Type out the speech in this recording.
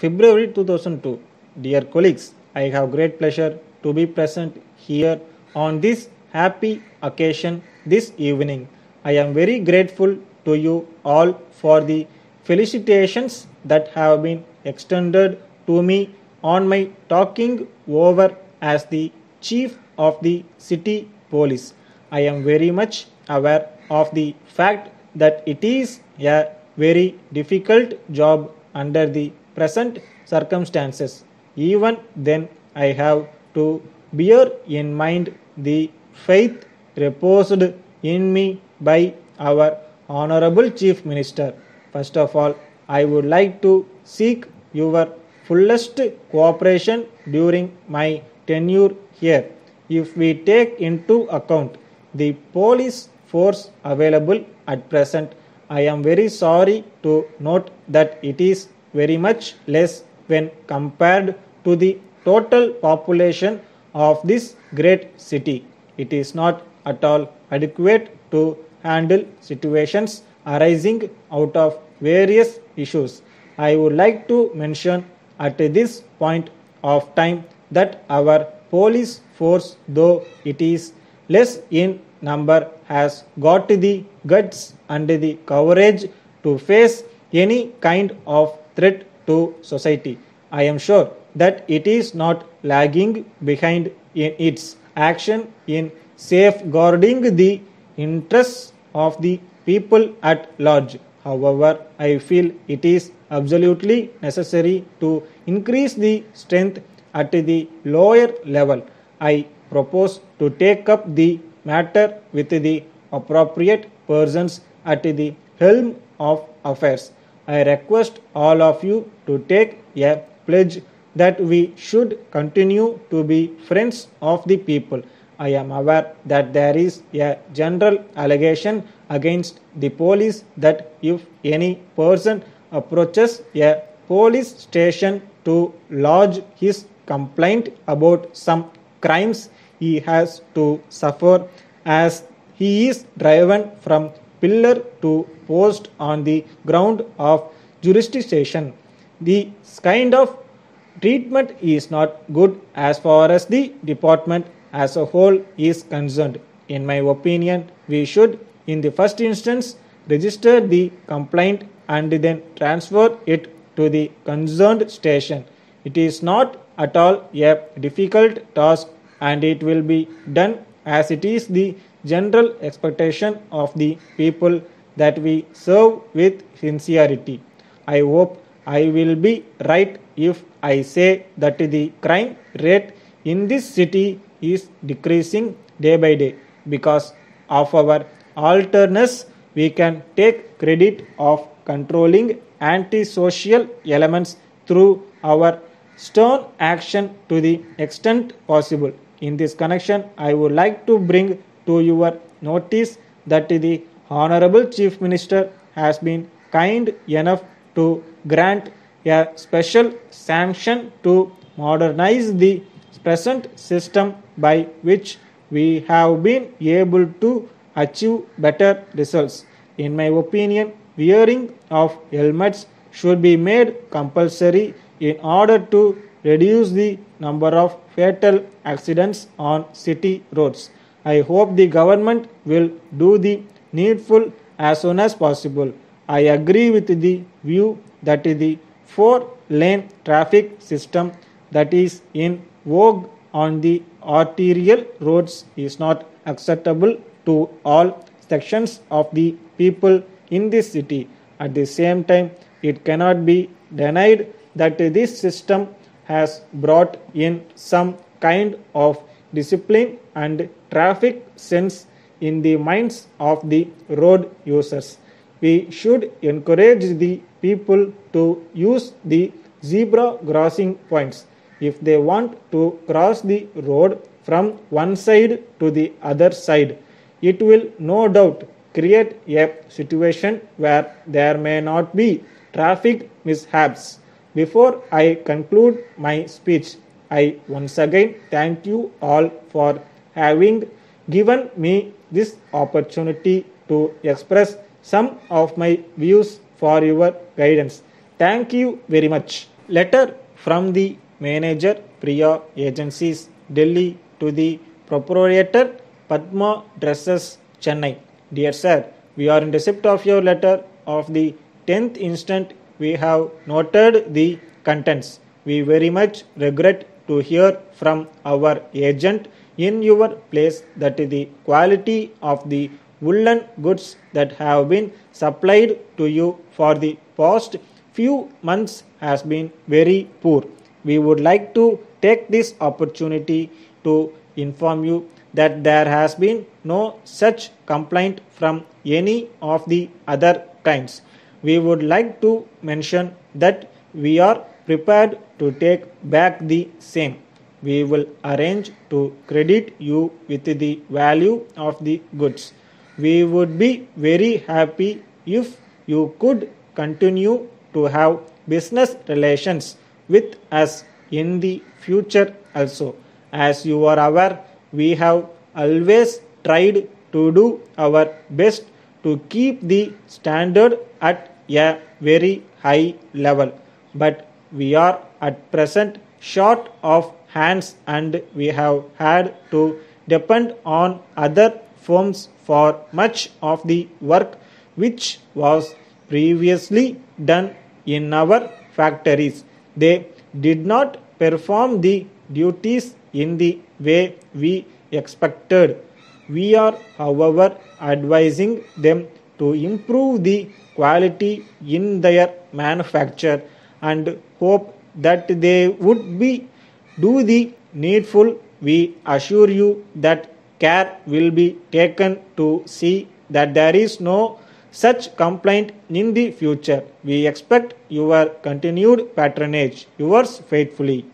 February 2002. Dear colleagues, I have great pleasure to be present here on this happy occasion this evening. I am very grateful to you all for the felicitations that have been extended to me on my talking over as the chief of the city police. I am very much aware of the fact that it is a very difficult job under the present circumstances. Even then, I have to bear in mind the faith reposed in me by our Honorable Chief Minister. First of all, I would like to seek your fullest cooperation during my tenure here. If we take into account the police force available at present, I am very sorry to note that it is very much less when compared to the total population of this great city. It is not at all adequate to handle situations arising out of various issues. I would like to mention at this point of time that our police force, though it is less in number, has got the guts and the courage to face any kind of threat to society. I am sure that it is not lagging behind in its action in safeguarding the interests of the people at large. However, I feel it is absolutely necessary to increase the strength at the lower level. I propose to take up the matter with the appropriate persons at the helm of affairs. I request all of you to take a pledge that we should continue to be friends of the people. I am aware that there is a general allegation against the police that if any person approaches a police station to lodge his complaint about some crimes, he has to suffer as he is driven from pillar to post on the ground of jurisdiction. This kind of treatment is not good as far as the department as a whole is concerned. In my opinion, we should, in the first instance, register the complaint and then transfer it to the concerned station. It is not at all a difficult task and it will be done as it is the general expectation of the people that we serve with sincerity. I hope I will be right if I say that the crime rate in this city is decreasing day by day. Because of our alertness, we can take credit of controlling antisocial elements through our stern action to the extent possible. In this connection, I would like to bring to your notice that the Honorable Chief Minister has been kind enough to grant a special sanction to modernize the present system by which we have been able to achieve better results. In my opinion, wearing of helmets should be made compulsory in order to reduce the number of fatal accidents on city roads. I hope the government will do the needful as soon as possible. I agree with the view that the four-lane traffic system that is in vogue on the arterial roads is not acceptable to all sections of the people in this city. At the same time, it cannot be denied that this system has brought in some kind of discipline and traffic sense in the minds of the road users. We should encourage the people to use the zebra crossing points if they want to cross the road from one side to the other side. It will no doubt create a situation where there may not be traffic mishaps. Before I conclude my speech, I once again thank you all for having given me this opportunity to express some of my views for your guidance. Thank you very much. Letter from the manager, Priya Agencies, Delhi, to the proprietor, Padma Dresses, Chennai. Dear sir, we are in receipt of your letter of the 10th instant. We have noted the contents. We very much regret to hear from our agent in your place that the quality of the woolen goods that have been supplied to you for the past few months has been very poor. We would like to take this opportunity to inform you that there has been no such complaint from any of the other kinds. We would like to mention that we are prepared to take back the same. We will arrange to credit you with the value of the goods. We would be very happy if you could continue to have business relations with us in the future also. As you are aware, we have always tried to do our best to keep the standard at a very high level, but we are at present short of hands and we have had to depend on other firms for much of the work which was previously done in our factories. They did not perform the duties in the way we expected. We are, however, advising them to improve the quality in their manufacture and hope that they would be do the needful. We assure you that care will be taken to see that there is no such complaint in the future. We expect your continued patronage. Yours faithfully.